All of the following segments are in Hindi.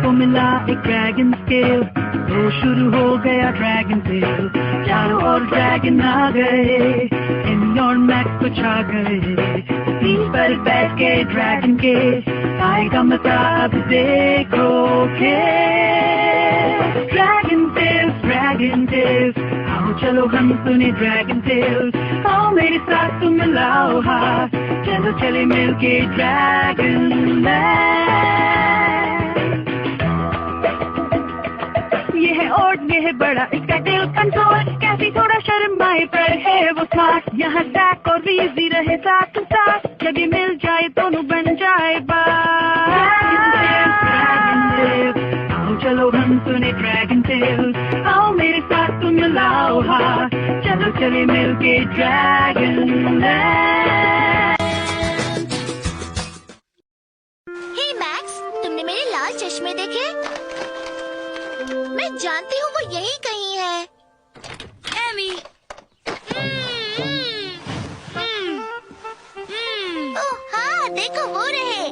को मिला एक ड्रैगन स्केल, तो शुरू हो गया ड्रैगन टेल। चारों ओर ड्रैगन आ गए, एमी और मैक्स तो छा गए। तीन पर बैठ के ड्रैगन के आएगा मजा, अब देखो ड्रैगन टेल्स। आओ चलो हम सुने ड्रैगन टेल्स, आओ मेरे साथ तुम मिलाओ हाथ, चलो चले मिलके ड्रैगन लैंड। ये है ओड, ये है बड़ा इसका टेल कंट्रोल, कैसी थोड़ा शर्माए पर है वो स्मार्ट। यहाँ जैक और वीजी रहे साथ साथ, जब ये मिल जाए दोनों बन जाए बात। चलो हम सुने ड्रैगन टेल्स, आओ मेरे साथ तुम मिलाओ हाथ, चलो चले मिलके ड्रैगन लैंड। हे मैक्स, तुमने मेरे लाल चश्मे देखे? मैं जानती हूँ वो यहीं कहीं है। एमी। ओह हाँ, देखो वो रहे।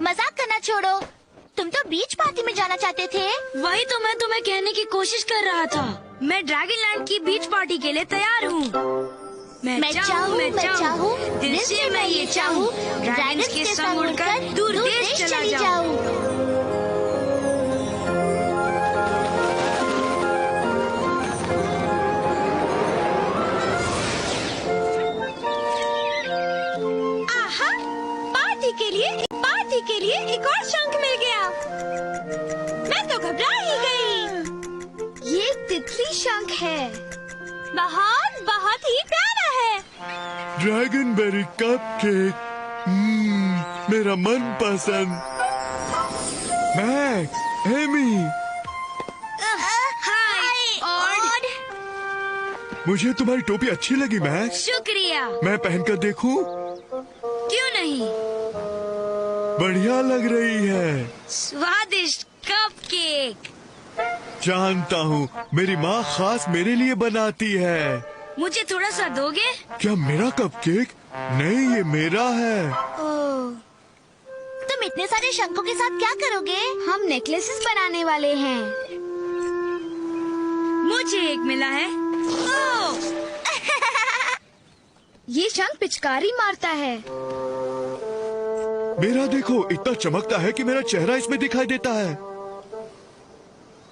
मजाक करना छोड़ो, तुम तो बीच पार्टी में जाना चाहते थे। वही तो मैं तुम्हें कहने की कोशिश कर रहा था। मैं ड्रैगन लैंड की बीच पार्टी के लिए तैयार हूँ। मैं चाहूँ, दिल से मैं ये चाहूँ, ड्रैगन्स के संग उड़कर दूर देश चला जाऊँ। के लिए एक और शंख मिल गया। मैं तो घबरा ही गई। ये तितली शंख है, बहुत बहुत ही प्यारा है। ड्रैगन बेरी कपकेक, मेरा मन पसंद। मैक्स, एमी, हाय ऑड। मुझे तुम्हारी टोपी अच्छी लगी मैक्स। शुक्रिया। मैं पहनकर देखूं? क्यों नहीं, बढ़िया लग रही है। स्वादिष्ट कपकेक। जानता हूँ, मेरी माँ खास मेरे लिए बनाती है। मुझे थोड़ा सा दोगे? क्या मेरा कपकेक? नहीं, ये मेरा है। ओह, तुम इतने सारे शंखों के साथ क्या करोगे? हम नेकलेसेस बनाने वाले हैं। मुझे एक मिला है। ओह! ये शंख पिचकारी मारता है। मेरा देखो, इतना चमकता है कि मेरा चेहरा इसमें दिखाई देता है।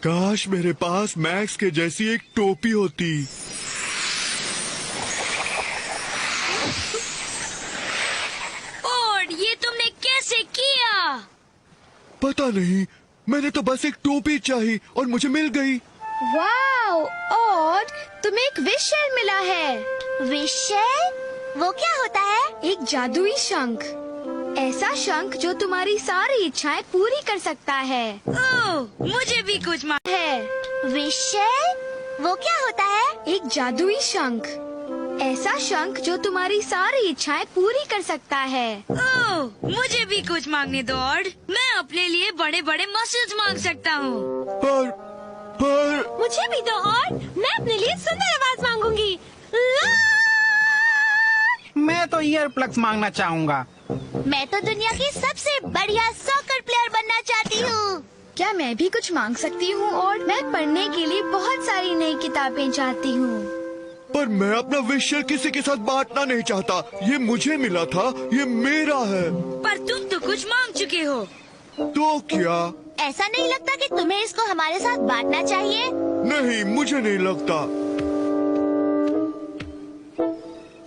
काश मेरे पास मैक्स के जैसी एक टोपी होती। और ये तुमने कैसे किया? पता नहीं, मैंने तो बस एक टोपी चाहिए और मुझे मिल गई। वाओ, और तुम्हें एक विश शेल मिला है। Wish shell? वो क्या होता है? एक जादुई शंख, ऐसा शंख जो तुम्हारी सारी इच्छाएं पूरी कर सकता है। ओह, मुझे भी कुछ है। Wish shell? वो क्या होता है? एक जादुई शंख, ऐसा शंख जो तुम्हारी सारी इच्छाएं पूरी कर सकता है। ओह, मुझे भी कुछ मांगने दो ऑड। मैं अपने लिए बड़े बड़े मसल्स मांग सकता हूँ। पर मुझे भी दो और मैं अपने लिए सुंदर आवाज मांगूंगी। मैं तो ईयर प्लग्स मांगना चाहूँगा। मैं तो दुनिया की सबसे बढ़िया सॉकर प्लेयर बनना चाहती हूँ। क्या मैं भी कुछ मांग सकती हूँ? और मैं पढ़ने के लिए बहुत सारी नई किताबें चाहती हूँ। पर मैं अपना विश शेल किसी के साथ बांटना नहीं चाहता। ये मुझे मिला था, ये मेरा है। पर तुम तो कुछ मांग चुके हो। तो क्या? ऐसा नहीं लगता कि तुम्हें इसको हमारे साथ बांटना चाहिए? नहीं, मुझे नहीं लगता।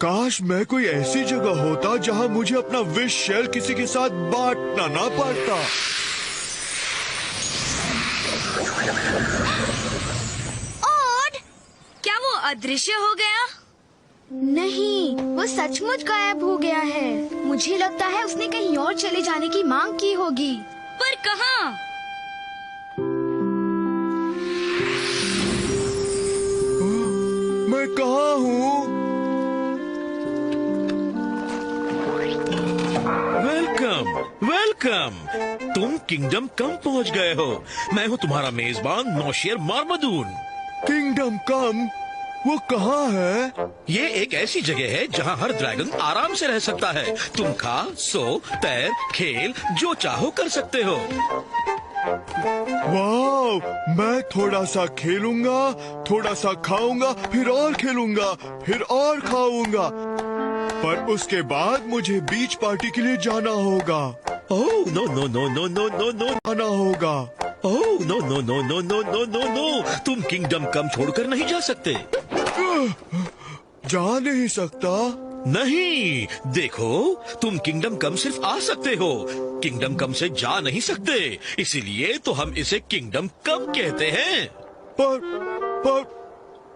काश मैं कोई ऐसी जगह होता जहाँ मुझे अपना विश शेल किसी के साथ बांटना ना पड़ता। ऑड, क्या वो अदृश्य हो गया? नहीं, वो सचमुच गायब हो गया है। मुझे लगता है उसने कहीं और चले जाने की मांग की होगी। पर कहाँ? मैं कहाँ हूँ? वेलकम वेलकम, तुम किंगडम कम पहुंच गए हो। मैं हूँ तुम्हारा मेजबान नौशेर मार्मदून। किंगडम कम? वो कहाँ है? ये एक ऐसी जगह है जहाँ हर ड्रैगन आराम से रह सकता है। तुम खा, सो, तैर, खेल, जो चाहो कर सकते हो। वाह, मैं थोड़ा सा खेलूंगा, थोड़ा सा खाऊंगा, फिर और खेलूंगा, फिर और खाऊंगा। पर उसके बाद मुझे बीच पार्टी के लिए जाना होगा। Oh no no no no no no no, जाना होगा। Oh no no no no no no no no, तुम किंगडम कम छोड़कर नहीं जा सकते। जा नहीं सकता? नहीं, देखो, तुम किंगडम कम सिर्फ आ सकते हो, किंगडम कम से जा नहीं सकते। इसीलिए तो हम इसे किंगडम कम कहते हैं। पर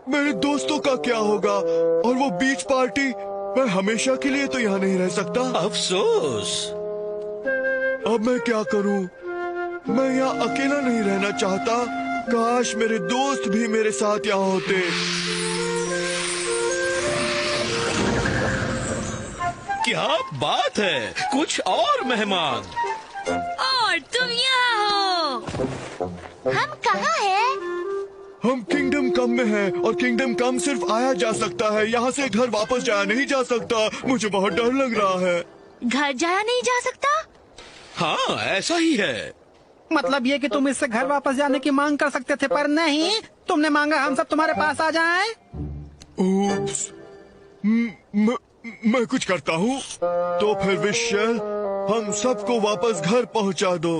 मेरे दोस्तों का क्या होगा? और वो बीच पार्टी? मैं हमेशा के लिए तो यहाँ नहीं रह सकता। अफसोस। अब मैं क्या करूँ? मैं यहाँ अकेला नहीं रहना चाहता। काश मेरे दोस्त भी मेरे साथ यहाँ होते। क्या बात है, कुछ और मेहमान। और तुम यहाँ हो। हम कहाँ हैं? हम किंगडम कम में हैं और किंगडम कम सिर्फ आया जा सकता है। यहाँ से घर वापस जाया नहीं जा सकता। मुझे बहुत डर लग रहा है। घर जाया नहीं जा सकता? हाँ, ऐसा ही है। मतलब ये कि तुम इससे घर वापस जाने की मांग कर सकते थे, पर नहीं, तुमने मांगा हम सब तुम्हारे पास आ जाएं। उप्स, मैं कुछ करता हूँ। तो फिर विशेल, हम सबको वापस घर पहुँचा दो।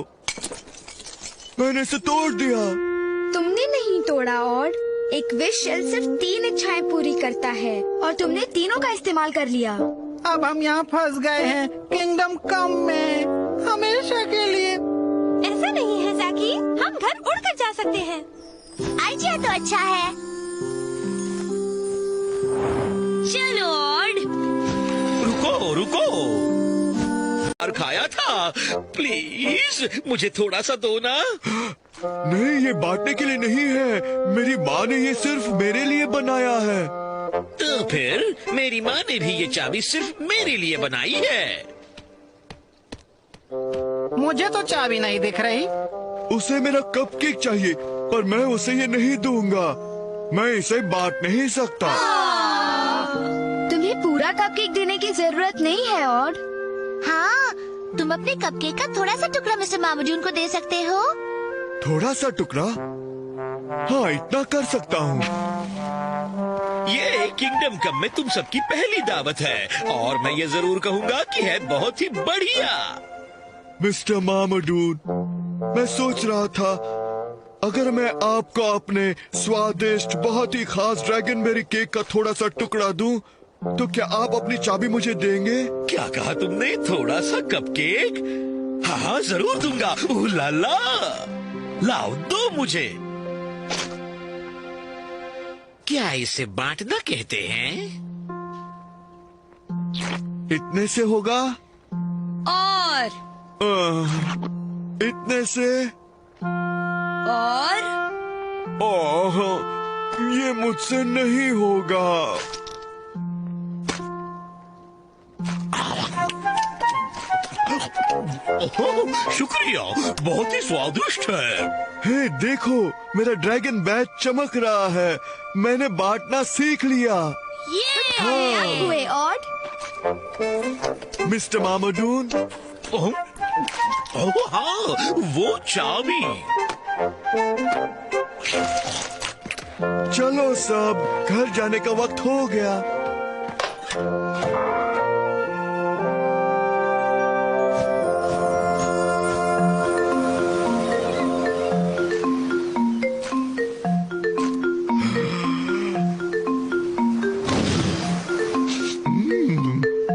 मैंने इसे तोड़ दिया। तुमने नहीं तोड़ा। और एक विश शेल सिर्फ 3 इच्छाएं पूरी करता है और तुमने तीनों का इस्तेमाल कर लिया। अब हम यहाँ फंस गए हैं किंगडम कम में, हमेशा के लिए। ऐसा नहीं है जैकी, हम घर उड़कर जा सकते हैं। आइडिया तो अच्छा है। चलो ऑड। रुको रुको, और खाया था, प्लीज मुझे थोड़ा सा दो ना। नहीं, ये बांटने के लिए नहीं है। मेरी माँ ने ये सिर्फ मेरे लिए बनाया है। तो फिर मेरी माँ ने भी ये चाबी सिर्फ मेरे लिए बनाई है। मुझे तो चाबी नहीं दिख रही। उसे मेरा कपकेक चाहिए, पर मैं उसे ये नहीं दूंगा। मैं इसे बांट नहीं सकता। तुम्हें पूरा कपकेक देने की जरूरत नहीं है। और हाँ, तुम अपने कपकेक का थोड़ा सा टुकड़ा मिस्टर मामूदून को दे सकते हो। थोड़ा सा टुकड़ा? हाँ, इतना कर सकता हूँ। ये किंगडम कम में तुम सबकी पहली दावत है और मैं ये जरूर कहूँगा कि है बहुत ही बढ़िया। मिस्टर मामूदून, मैं सोच रहा था अगर मैं आपको अपने स्वादिष्ट बहुत ही खास ड्रैगनबेरी केक का थोड़ा सा टुकड़ा दूं, तो क्या आप अपनी चाबी मुझे देंगे? क्या कहा तुमने? थोड़ा सा कपकेक? हाँ हाँ, जरूर दूंगा। ओह ला ला, लाओ दो मुझे। क्या इसे बांटना कहते हैं? इतने से होगा? और इतने से? और ओह, ये मुझसे नहीं होगा। ओह, शुक्रिया, बहुत ही स्वादिष्ट है। हे देखो, मेरा ड्रैगन बैच चमक रहा है। मैंने बांटना सीख लिया। कामयाब हुए। और मिस्टर मामूदून, ओह, ओह हाँ, वो चाबी। चलो सब, घर जाने का वक्त हो गया।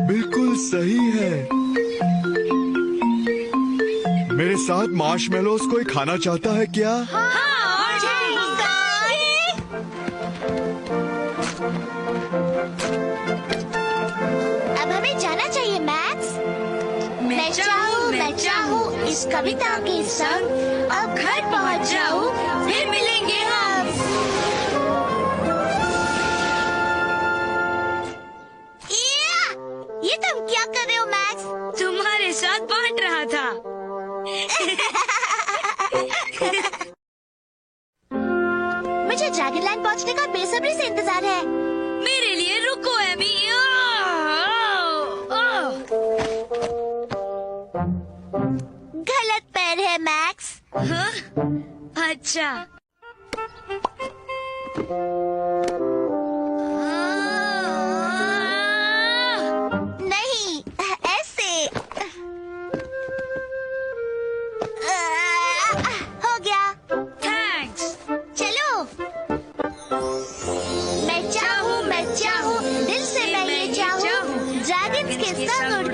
बिल्कुल सही है। मेरे साथ मार्शमेलोस कोई खाना चाहता है क्या? अब हमें जाना चाहिए मैक्स। मैं चाहूँ इस कविता के संग अब घर पहुँच जाऊँ, फिर मिलेंगे हम। ये तुम क्या कर रहे हो मैक्स? तुम्हारे साथ बांट रहा था। मुझे ड्रैगनलैंड पहुंचने का बेसब्री से इंतजार है। मेरे लिए रुको एमी। गलत पैर है मैक्स। हाँ? अच्छा। नहीं, ऐसे। हो गया। थैंक्स। चलो। मैं चाहूँ, दिल से मैं ये चाहूँ, ड्रैगन्स के संग उड़